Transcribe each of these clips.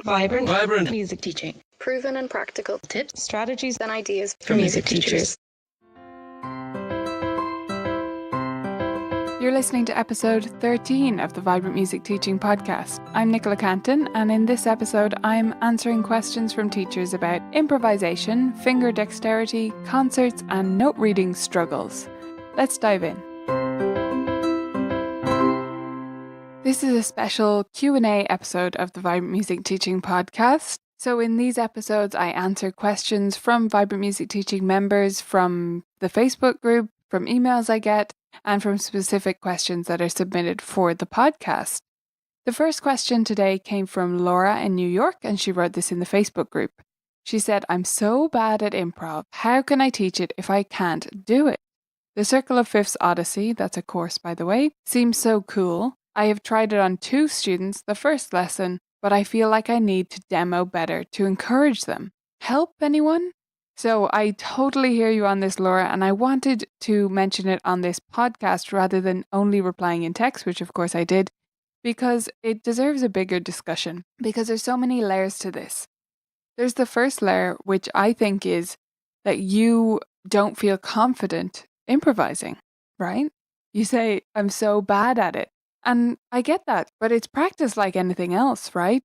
Vibrant music teaching. Proven and practical Tips, strategies, and ideas for music teachers. You're listening to episode 13 of the Vibrant Music Teaching Podcast. I'm Nicola Canton, and in this episode, I'm answering questions from teachers about improvisation, finger dexterity, concerts, and note reading struggles. Let's dive in. This is a special Q&A episode of the Vibrant Music Teaching Podcast. So in these episodes, I answer questions from Vibrant Music Teaching members, from the Facebook group, from emails I get, and from specific questions that are submitted for the podcast. The first question today came from Laura in New York, and she wrote this in the Facebook group. She said, "I'm so bad at improv. How can I teach it if I can't do it? The Circle of Fifths Odyssey," that's a course by the way, "seems so cool. I have tried it on 2 students the first lesson, but I feel like I need to demo better to encourage them. Help, anyone?" So I totally hear you on this, Laura, and I wanted to mention it on this podcast rather than only replying in text, which of course I did, because it deserves a bigger discussion, because there's so many layers to this. There's the first layer, which I think is that you don't feel confident improvising, right? You say, "I'm so bad at it." And I get that, but it's practice like anything else, right?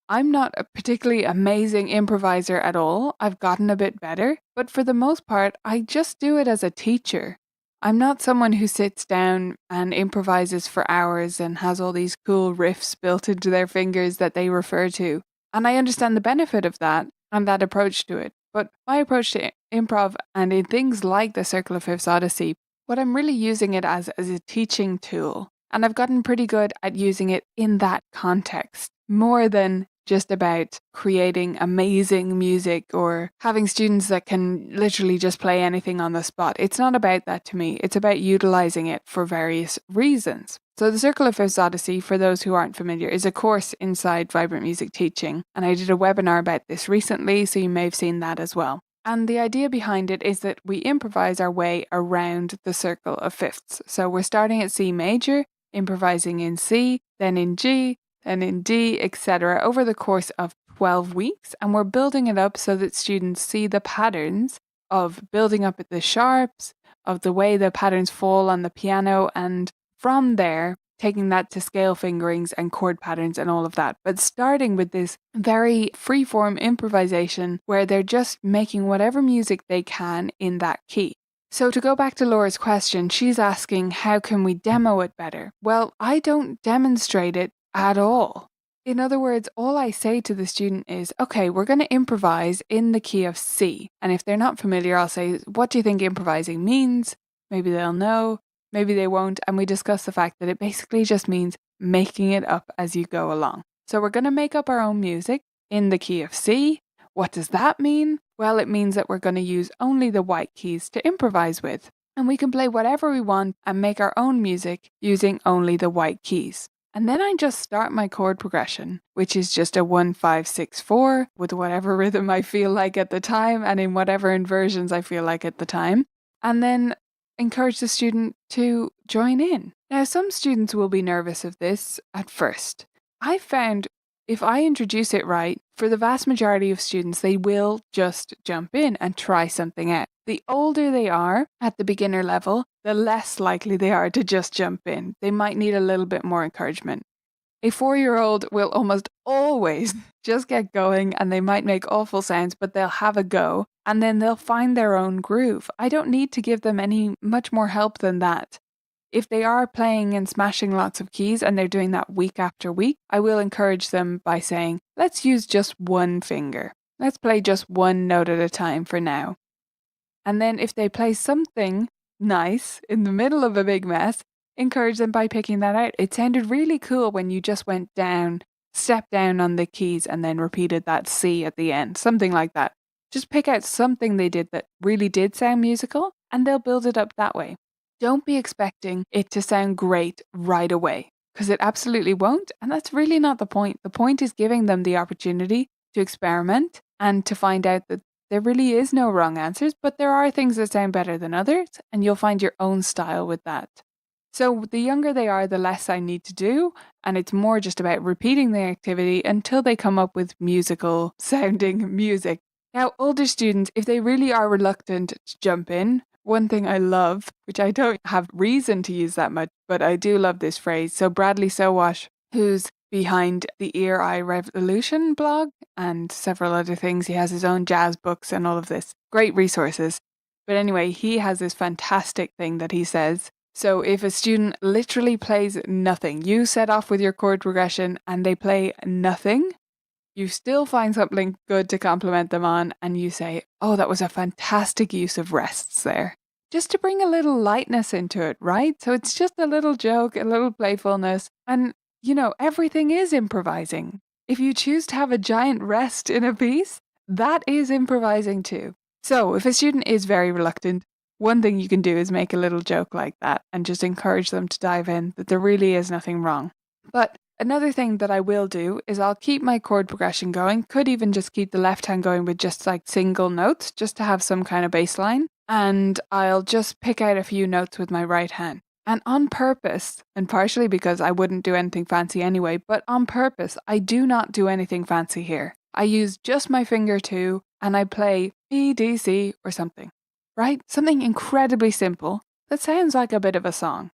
I'm not a particularly amazing improviser at all. I've gotten a bit better, but for the most part, I just do it as a teacher. I'm not someone who sits down and improvises for hours and has all these cool riffs built into their fingers that they refer to. And I understand the benefit of that and that approach to it. But my approach to improv and in things like the Circle of Fifths Odyssey, what I'm really using it as a teaching tool. And I've gotten pretty good at using it in that context, more than just about creating amazing music or having students that can literally just play anything on the spot. It's not about that to me. It's about utilizing it for various reasons. So the Circle of Fifths Odyssey, for those who aren't familiar, is a course inside Vibrant Music Teaching. And I did a webinar about this recently, so you may have seen that as well. And the idea behind it is that we improvise our way around the Circle of Fifths. So we're starting at C major, improvising in C, then in G, then in D, etc. over the course of 12 weeks. And we're building it up so that students see the patterns of building up at the sharps, of the way the patterns fall on the piano, and from there, taking that to scale fingerings and chord patterns and all of that. But starting with this very free-form improvisation where they're just making whatever music they can in that key. So to go back to Laura's question, she's asking, how can we demo it better? Well, I don't demonstrate it at all. In other words, all I say to the student is, okay, we're going to improvise in the key of C. And if they're not familiar, I'll say, what do you think improvising means? Maybe they'll know, maybe they won't. And we discuss the fact that it basically just means making it up as you go along. So we're going to make up our own music in the key of C. What does that mean? Well, it means that we're going to use only the white keys to improvise with. And we can play whatever we want and make our own music using only the white keys. And then I just start my chord progression, which is just a 1, 5, 6, 4 with whatever rhythm I feel like at the time and in whatever inversions I feel like at the time. And then encourage the student to join in. Now, some students will be nervous of this at first. I found if I introduce it right, for the vast majority of students, they will just jump in and try something out. The older they are at the beginner level, the less likely they are to just jump in. They might need a little bit more encouragement. A 4-year-old will almost always just get going and they might make awful sounds, but they'll have a go and then they'll find their own groove. I don't need to give them any much more help than that. If they are playing and smashing lots of keys and they're doing that week after week, I will encourage them by saying, let's use just one finger. Let's play just one note at a time for now. And then if they play something nice in the middle of a big mess, encourage them by picking that out. It sounded really cool when you just went down, stepped down on the keys and then repeated that C at the end, something like that. Just pick out something they did that really did sound musical and they'll build it up that way. Don't be expecting it to sound great right away, because it absolutely won't, and that's really not the point. The point is giving them the opportunity to experiment and to find out that there really is no wrong answers, but there are things that sound better than others, and you'll find your own style with that. So the younger they are, the less I need to do. And it's more just about repeating the activity until they come up with musical sounding music. Now, older students, if they really are reluctant to jump in, one thing I love, which I don't have reason to use that much, but I do love this phrase. So Bradley Sowash, who's behind the Ear Eye Revolution blog and several other things. He has his own jazz books and all of this. Great resources. But anyway, he has this fantastic thing that he says. So if a student literally plays nothing, you set off with your chord progression and they play nothing, you still find something good to compliment them on and you say, oh, that was a fantastic use of rests there. Just to bring a little lightness into it, right? So it's just a little joke, a little playfulness. And, everything is improvising. If you choose to have a giant rest in a piece, that is improvising too. So if a student is very reluctant, one thing you can do is make a little joke like that and just encourage them to dive in, that there really is nothing wrong. But another thing that I will do is I'll keep my chord progression going, could even just keep the left hand going with just like single notes, just to have some kind of baseline. And I'll just pick out a few notes with my right hand. And on purpose, and partially because I wouldn't do anything fancy anyway, but on purpose, I do not do anything fancy here. I use just my finger two and I play E, D, C or something, right? Something incredibly simple that sounds like a bit of a song.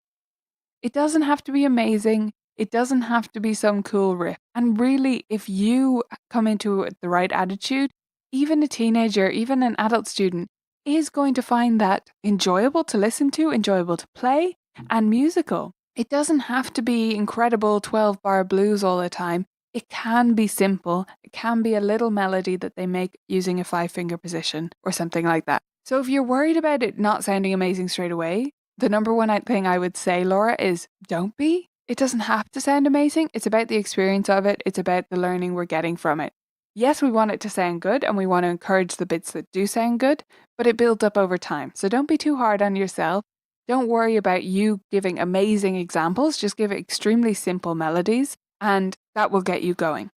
It doesn't have to be amazing. It doesn't have to be some cool riff. And really, if you come into the right attitude, even a teenager, even an adult student is going to find that enjoyable to listen to, enjoyable to play, and musical. It doesn't have to be incredible 12-bar blues all the time. It can be simple. It can be a little melody that they make using a 5-finger position or something like that. So if you're worried about it not sounding amazing straight away, the number one thing I would say, Laura, is don't be. It doesn't have to sound amazing. It's about the experience of it. It's about the learning we're getting from it. Yes, we want it to sound good and we want to encourage the bits that do sound good, but it builds up over time. So don't be too hard on yourself. Don't worry about you giving amazing examples. Just give extremely simple melodies and that will get you going.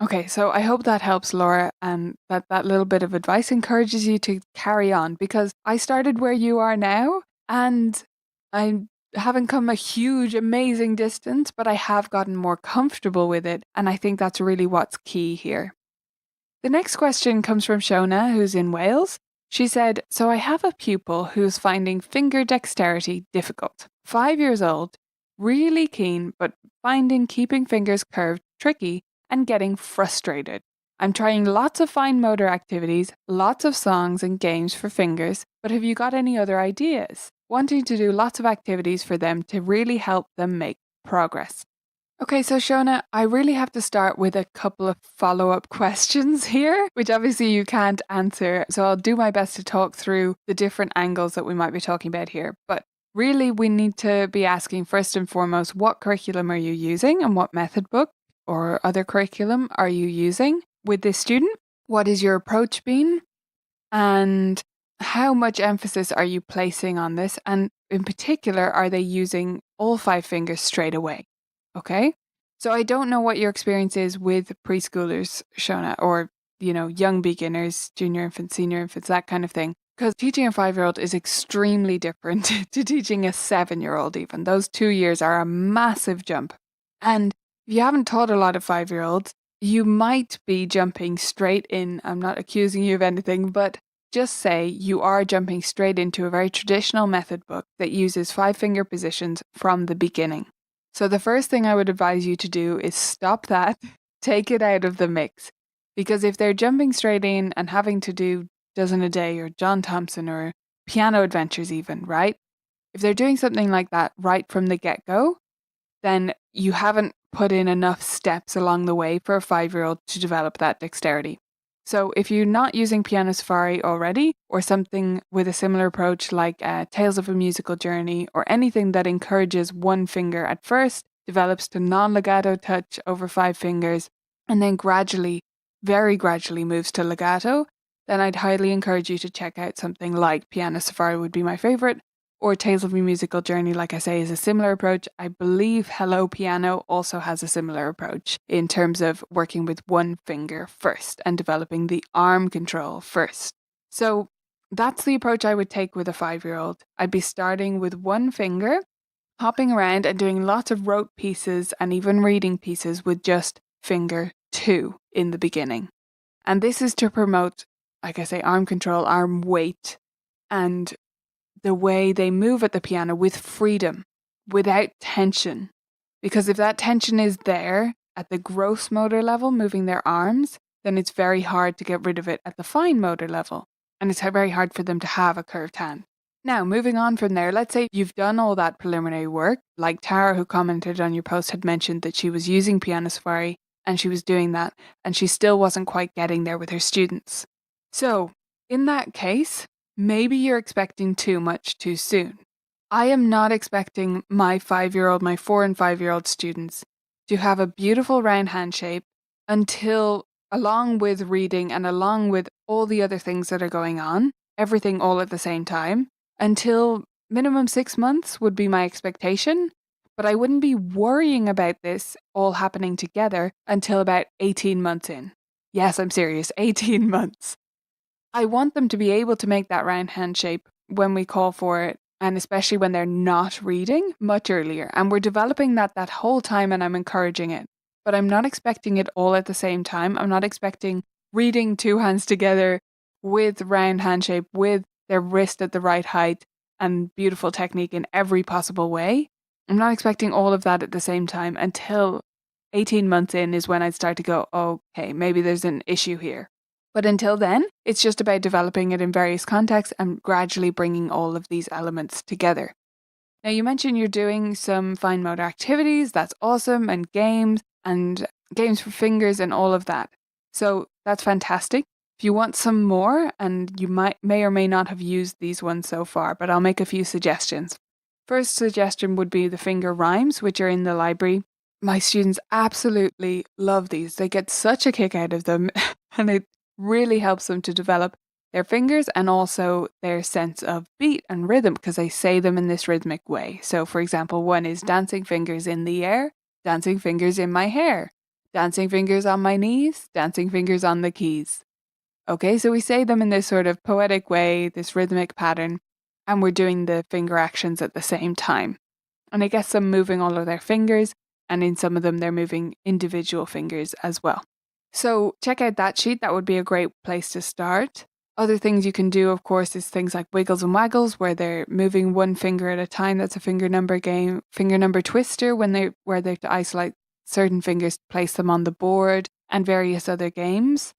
Okay, so I hope that helps, Laura, and that little bit of advice encourages you to carry on, because I started where you are now and I haven't come a huge, amazing distance, but I have gotten more comfortable with it. And I think that's really what's key here. The next question comes from Shona, who's in Wales. She said, so I have a pupil who's finding finger dexterity difficult. 5 years old, really keen, but finding keeping fingers curved tricky and getting frustrated. I'm trying lots of fine motor activities, lots of songs and games for fingers, but have you got any other ideas? Wanting to do lots of activities for them to really help them make progress. Okay, so Shona, I really have to start with a couple of follow-up questions here, which obviously you can't answer. So I'll do my best to talk through the different angles that we might be talking about here. But really, we need to be asking first and foremost, what curriculum are you using and what method book or other curriculum are you using with this student? What is your approach been? And how much emphasis are you placing on this? And in particular, are they using all 5 fingers straight away? Okay. So I don't know what your experience is with preschoolers, Shona, or, young beginners, junior infants, senior infants, that kind of thing. Because teaching a 5-year-old is extremely different to teaching a 7-year-old even. Those 2 years are a massive jump. And if you haven't taught a lot of 5-year-olds, you might be jumping straight in. I'm not accusing you of anything, but just say you are jumping straight into a very traditional method book that uses 5-finger positions from the beginning. So the first thing I would advise you to do is stop that, take it out of the mix. Because if they're jumping straight in and having to do Dozen a Day or John Thompson or Piano Adventures even, right? If they're doing something like that right from the get-go, then you haven't put in enough steps along the way for a 5-year-old to develop that dexterity. So if you're not using Piano Safari already, or something with a similar approach like Tales of a Musical Journey, or anything that encourages one finger at first, develops to non-legato touch over 5 fingers, and then gradually, very gradually moves to legato, then I'd highly encourage you to check out something like Piano Safari would be my favorite, or Tales of a Musical Journey, like I say, is a similar approach. I believe Hello Piano also has a similar approach in terms of working with one finger first and developing the arm control first. So that's the approach I would take with a 5-year-old. I'd be starting with one finger hopping around and doing lots of rote pieces and even reading pieces with just finger 2 in the beginning. And this is to promote, like I say, arm control, arm weight, and the way they move at the piano with freedom, without tension. Because if that tension is there at the gross motor level, moving their arms, then it's very hard to get rid of it at the fine motor level. And it's very hard for them to have a curved hand. Now, moving on from there, let's say you've done all that preliminary work, like Tara, who commented on your post, had mentioned that she was using Piano Safari and she was doing that, and she still wasn't quite getting there with her students. So, in that case, maybe you're expecting too much too soon. I am not expecting my 5-year-old, my 4 and 5-year-old students to have a beautiful round hand shape until, along with reading and along with all the other things that are going on, everything all at the same time, until minimum 6 months would be my expectation. But I wouldn't be worrying about this all happening together until about 18 months in. Yes, I'm serious, 18 months. I want them to be able to make that round hand shape when we call for it, and especially when they're not reading, much earlier. And we're developing that whole time, and I'm encouraging it. But I'm not expecting it all at the same time. I'm not expecting reading 2 hands together with round hand shape, with their wrist at the right height and beautiful technique in every possible way. I'm not expecting all of that at the same time until 18 months in is when I'd start to go, okay, maybe there's an issue here. But until then, it's just about developing it in various contexts and gradually bringing all of these elements together. Now, you mentioned you're doing some fine motor activities. That's awesome. And games for fingers and all of that. So that's fantastic. If you want some more, and you may or may not have used these ones so far, but I'll make a few suggestions. First suggestion would be the finger rhymes, which are in the library. My students absolutely love these. They get such a kick out of them, and it really helps them to develop their fingers and also their sense of beat and rhythm, because they say them in this rhythmic way. So, for example, one is dancing fingers in the air, dancing fingers in my hair, dancing fingers on my knees, dancing fingers on the keys. Okay, so we say them in this sort of poetic way, this rhythmic pattern, and we're doing the finger actions at the same time. And it gets them moving all of their fingers, and in some of them, they're moving individual fingers as well. So check out that sheet. That would be a great place to start. Other things you can do, of course, is things like wiggles and waggles, where they're moving one finger at a time. That's a finger number game. Finger number twister, where they have to isolate certain fingers, place them on the board, and various other games.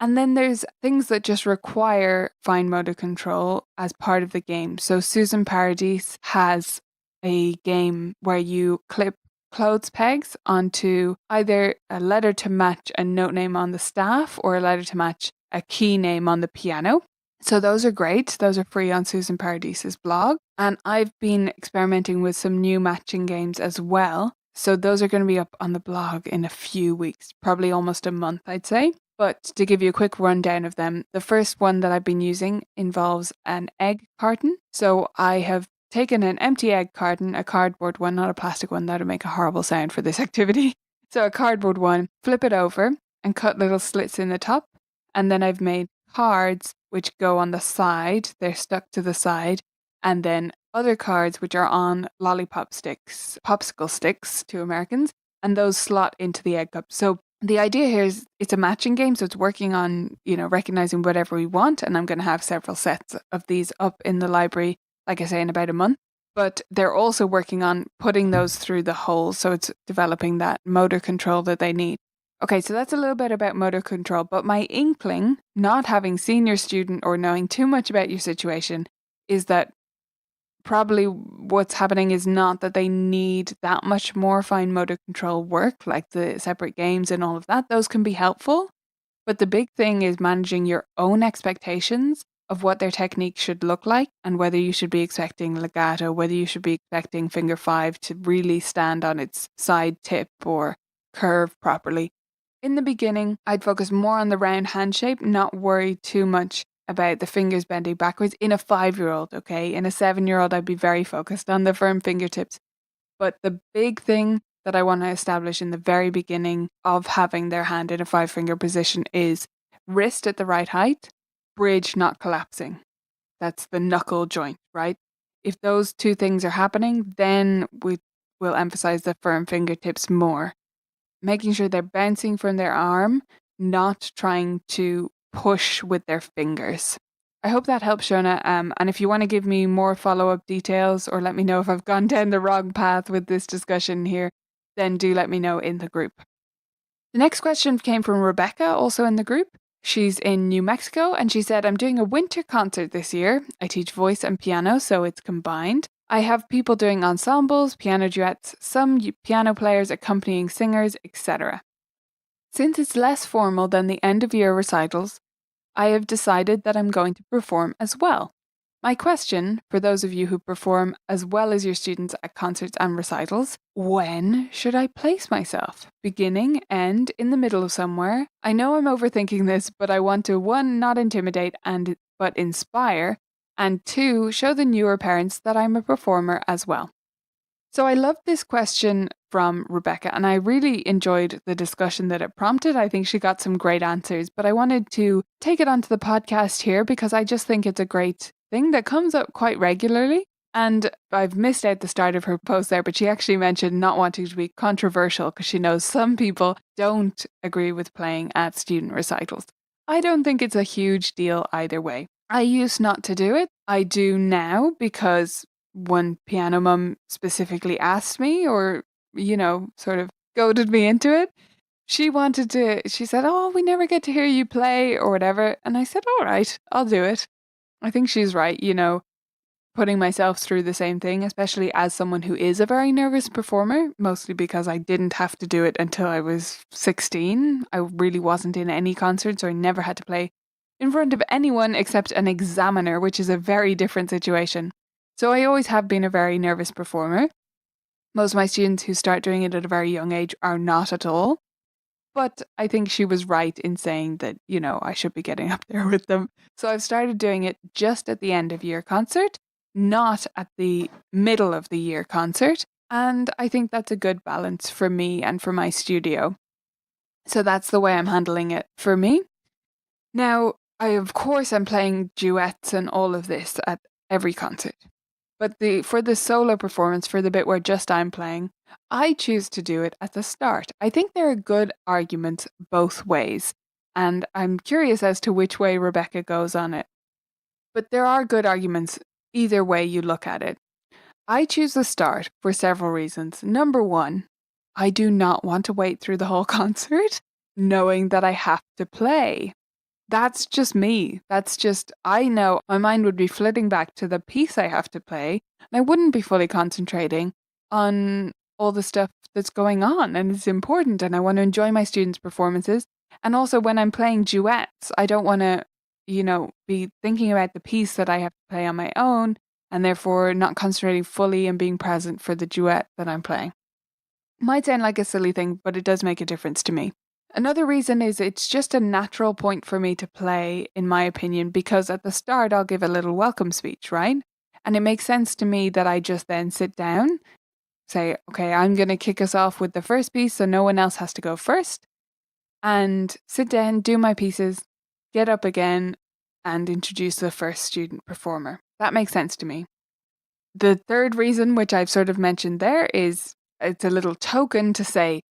And then there's things that just require fine motor control as part of the game. So Susan Paradis has a game where you clip clothes pegs onto either a letter to match a note name on the staff or a letter to match a key name on the piano. So those are great. Those are free on Susan Paradis's blog. And I've been experimenting with some new matching games as well. So those are going to be up on the blog in a few weeks, probably almost a month, I'd say. But to give you a quick rundown of them, the first one that I've been using involves an egg carton. So I have taken an empty egg carton, a cardboard one, not a plastic one. That would make a horrible sound for this activity. So a cardboard one, flip it over and cut little slits in the top. And then I've made cards which go on the side. They're stuck to the side. And then other cards which are on lollipop sticks, popsicle sticks to Americans, and those slot into the egg cup. So the idea here is it's a matching game, so it's working on, recognizing whatever we want, and I'm going to have several sets of these up in the library, like I say, in about a month. But they're also working on putting those through the holes, so it's developing that motor control that they need. Okay, so that's a little bit about motor control, but my inkling, not having seen your student or knowing too much about your situation, is that probably what's happening is not that they need that much more fine motor control work, like the separate games and all of that. Those can be helpful. But the big thing is managing your own expectations of what their technique should look like, and whether you should be expecting legato, whether you should be expecting finger 5 to really stand on its side tip or curve properly. In the beginning, I'd focus more on the round hand shape, not worry too much about the fingers bending backwards in a 5-year-old, okay? In a 7-year-old, I'd be very focused on the firm fingertips. But the big thing that I want to establish in the very beginning of having their hand in a 5-finger position is wrist at the right height, bridge not collapsing. That's the knuckle joint, right? If those two things are happening, then we will emphasize the firm fingertips more. Making sure they're bouncing from their arm, not trying to push with their fingers. I hope that helps, Shona. And if you want to give me more follow-up details or let me know if I've gone down the wrong path with this discussion here, then do let me know in the group. The next question came from Rebecca, also in the group. She's in New Mexico and she said, I'm doing a winter concert this year. I teach voice and piano, so it's combined. I have people doing ensembles, piano duets, some piano players accompanying singers, etc. Since it's less formal than the end of year recitals, I have decided that I'm going to perform as well. My question, for those of you who perform as well as your students at concerts and recitals, when should I place myself? Beginning, end, in the middle of somewhere? I know I'm overthinking this, but I want to 1, not intimidate but inspire, and 2, show the newer parents that I'm a performer as well. So I love this question from Rebecca, and I really enjoyed the discussion that it prompted. I think she got some great answers, but I wanted to take it onto the podcast here because I just think it's a great thing that comes up quite regularly. And I've missed out the start of her post there, but she actually mentioned not wanting to be controversial because she knows some people don't agree with playing at student recitals. I don't think it's a huge deal either way. I used not to do it. I do now because one piano mum specifically asked me or, sort of goaded me into it. She said, oh, we never get to hear you play or whatever. And I said, all right, I'll do it. I think she's right, putting myself through the same thing, especially as someone who is a very nervous performer, mostly because I didn't have to do it until I was 16. I really wasn't in any concerts, or I never had to play in front of anyone except an examiner, which is a very different situation. So I always have been a very nervous performer. Most of my students who start doing it at a very young age are not at all. But I think she was right in saying that, I should be getting up there with them. So I've started doing it just at the end of year concert, not at the middle of the year concert. And I think that's a good balance for me and for my studio. So that's the way I'm handling it for me. Now, of course, I'm playing duets and all of this at every concert. But for the solo performance, for the bit where just I'm playing, I choose to do it at the start. I think there are good arguments both ways, and I'm curious as to which way Rebecca goes on it. But there are good arguments either way you look at it. I choose the start for several reasons. Number 1, I do not want to wait through the whole concert knowing that I have to play. That's just me. I know my mind would be flitting back to the piece I have to play, and I wouldn't be fully concentrating on all the stuff that's going on, and it's important, and I want to enjoy my students' performances. And also when I'm playing duets, I don't want to, be thinking about the piece that I have to play on my own, and therefore not concentrating fully and being present for the duet that I'm playing. Might sound like a silly thing, but it does make a difference to me. Another reason is it's just a natural point for me to play, in my opinion, because at the start I'll give a little welcome speech, right? And it makes sense to me that I just then sit down, say, okay, I'm going to kick us off with the first piece so no one else has to go first, and sit down, do my pieces, get up again, and introduce the first student performer. That makes sense to me. The third reason, which I've sort of mentioned there, is it's a little token to say,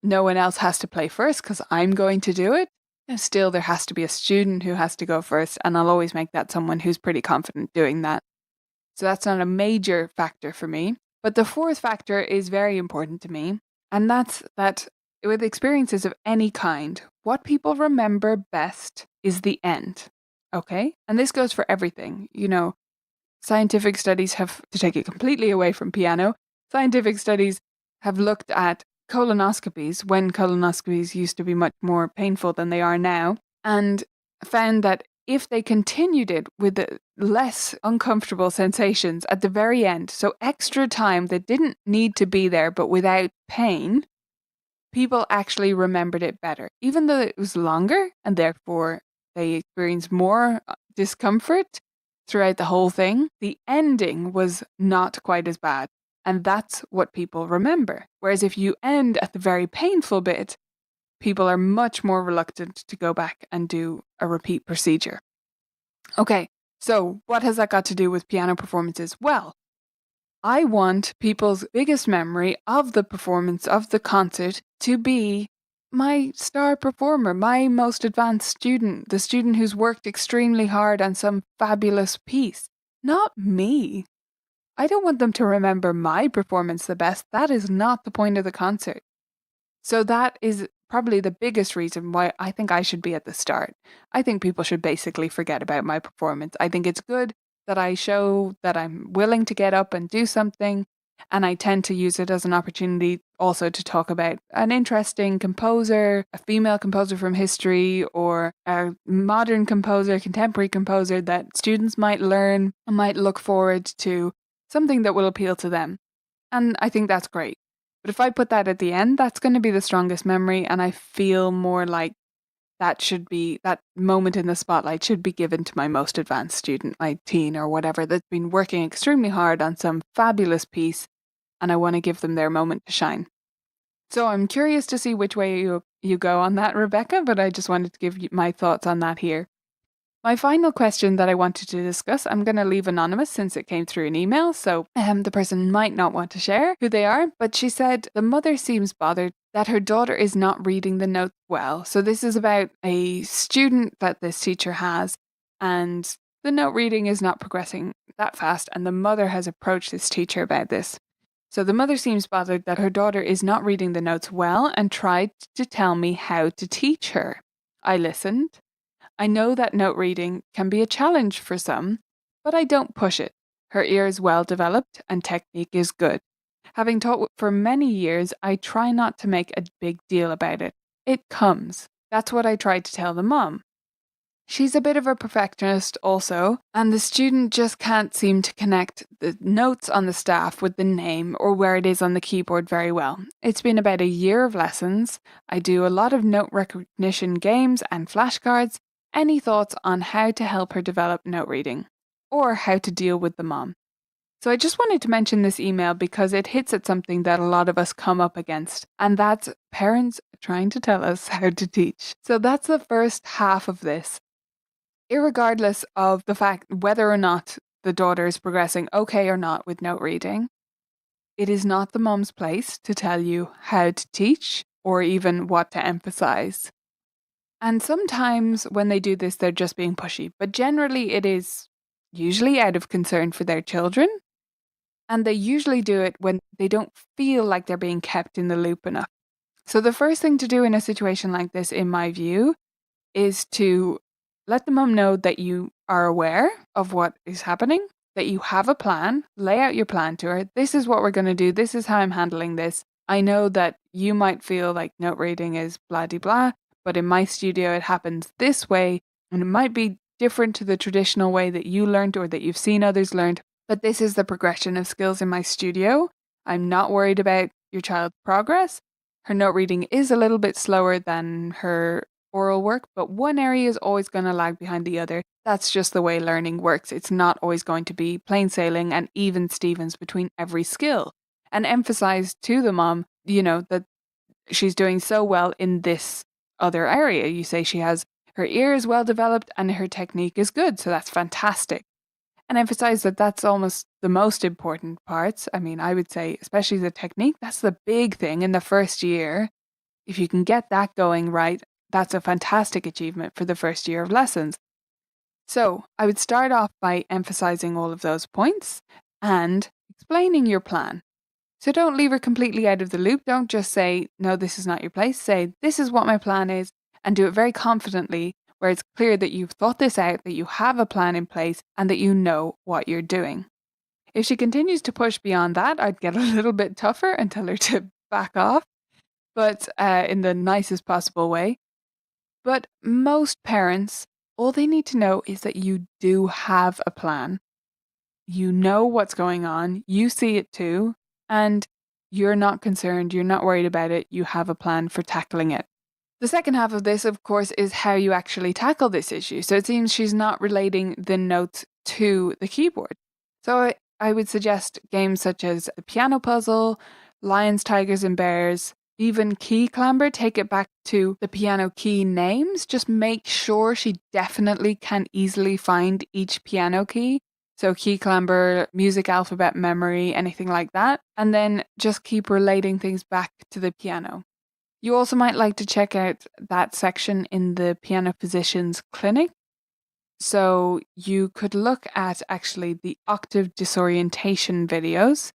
no one else has to play first because I'm going to do it. And still, there has to be a student who has to go first, and I'll always make that someone who's pretty confident doing that. So that's not a major factor for me. But the fourth factor is very important to me, and that's that with experiences of any kind, what people remember best is the end. Okay? And this goes for everything. Scientific studies have, to take it completely away from piano, scientific studies have looked at colonoscopies, when colonoscopies used to be much more painful than they are now, and found that if they continued it with the less uncomfortable sensations at the very end, so extra time that didn't need to be there but without pain, people actually remembered it better. Even though it was longer and therefore they experienced more discomfort throughout the whole thing, the ending was not quite as bad. And that's what people remember. Whereas if you end at the very painful bit, people are much more reluctant to go back and do a repeat procedure. Okay, So, what has that got to do with piano performances? Well, I want people's biggest memory of the performance of the concert to be my star performer, my most advanced student, the student who's worked extremely hard on some fabulous piece, not me. I don't want them to remember my performance the best. That is not the point of the concert. So that is probably the biggest reason why I think I should be at the start. I think people should basically forget about my performance. I think it's good that I show that I'm willing to get up and do something. And I tend to use it as an opportunity also to talk about an interesting composer, a female composer from history, or a modern composer, contemporary composer that students might learn and might look forward to, something that will appeal to them. And I think that's great. But if I put that at the end, that's going to be the strongest memory. And I feel more like that moment in the spotlight should be given to my most advanced student, my teen or whatever, that's been working extremely hard on some fabulous piece. And I want to give them their moment to shine. So I'm curious to see which way you go on that, Rebecca, but I just wanted to give you my thoughts on that here. My final question that I wanted to discuss, I'm going to leave anonymous since it came through an email, so the person might not want to share who they are, but she said the mother seems bothered that her daughter is not reading the notes well. So this is about a student that this teacher has, and the note reading is not progressing that fast, and the mother has approached this teacher about this. So the mother seems bothered that her daughter is not reading the notes well and tried to tell me how to teach her. I listened. I know that note reading can be a challenge for some, but I don't push it. Her ear is well developed and technique is good. Having taught for many years, I try not to make a big deal about it. It comes. That's what I tried to tell the mom. She's a bit of a perfectionist also, and the student just can't seem to connect the notes on the staff with the name or where it is on the keyboard very well. It's been about a year of lessons. I do a lot of note recognition games and flashcards. Any thoughts on how to help her develop note reading or how to deal with the mom? So I just wanted to mention this email because it hits at something that a lot of us come up against, and that's parents trying to tell us how to teach. So that's the first half of this. Irregardless of the fact whether or not the daughter is progressing okay or not with note reading, it is not the mom's place to tell you how to teach or even what to emphasize. And sometimes when they do this, they're just being pushy, but generally it is usually out of concern for their children. And they usually do it when they don't feel like they're being kept in the loop enough. So the first thing to do in a situation like this, in my view, is to let the mum know that you are aware of what is happening, that you have a plan, lay out your plan to her. This is what we're going to do. This is how I'm handling this. I know that you might feel like note reading is blah de blah, but in my studio it happens this way, and it might be different to the traditional way that you learned or that you've seen others learned, but this is the progression of skills in my studio. I'm not worried about your child's progress. Her note reading is a little bit slower than her oral work, but one area is always going to lag behind the other. That's just the way learning works. It's not always going to be plain sailing and even Stevens between every skill. And emphasize to the mom, that she's doing so well in this other area. You say she has her ear is well developed and her technique is good, so that's fantastic. And emphasize that that's almost the most important parts. I mean, I would say, especially the technique, that's the big thing in the first year. If you can get that going right, that's a fantastic achievement for the first year of lessons. So I would start off by emphasizing all of those points and explaining your plan. So don't leave her completely out of the loop. Don't just say, no, this is not your place. Say, this is what my plan is, and do it very confidently, where it's clear that you've thought this out, that you have a plan in place, and that you know what you're doing. If she continues to push beyond that, I'd get a little bit tougher and tell her to back off, but in the nicest possible way. But most parents, all they need to know is that you do have a plan. You know what's going on, you see it too, and you're not concerned, you're not worried about it, you have a plan for tackling it. The second half of this, of course, is how you actually tackle this issue. So it seems she's not relating the notes to the keyboard. So I would suggest games such as the piano puzzle, lions, tigers, and bears, even key clamber, take it back to the piano key names. Just make sure she definitely can easily find each piano key. So key clamber, music alphabet memory, anything like that. And then just keep relating things back to the piano. You also might like to check out that section in the piano positions clinic. So you could look at actually the octave disorientation videos.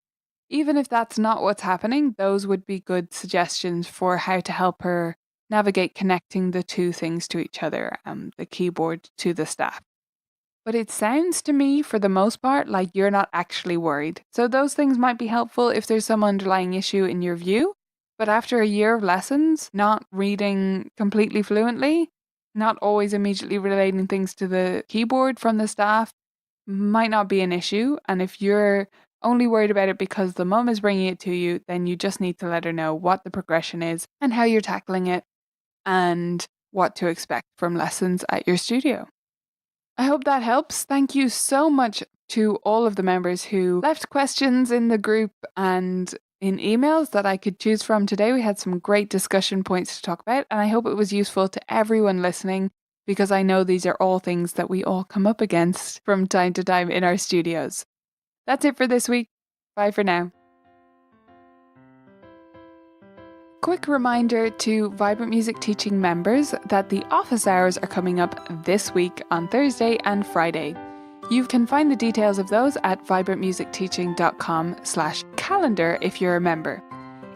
Even if that's not what's happening, those would be good suggestions for how to help her navigate connecting the two things to each other, the keyboard to the staff. But it sounds to me, for the most part, like you're not actually worried. So those things might be helpful if there's some underlying issue in your view. But after a year of lessons, not reading completely fluently, not always immediately relating things to the keyboard from the staff might not be an issue. And if you're only worried about it because the mum is bringing it to you, then you just need to let her know what the progression is and how you're tackling it and what to expect from lessons at your studio. I hope that helps. Thank you so much to all of the members who left questions in the group and in emails that I could choose from today. We had some great discussion points to talk about, and I hope it was useful to everyone listening, because I know these are all things that we all come up against from time to time in our studios. That's it for this week. Bye for now. Quick reminder to Vibrant Music Teaching members that the office hours are coming up this week on Thursday and Friday. You can find the details of those at vibrantmusicteaching.com/calendar if you're a member.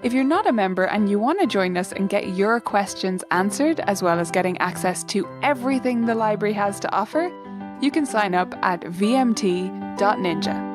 If you're not a member and you want to join us and get your questions answered, as well as getting access to everything the library has to offer, you can sign up at vmt.ninja.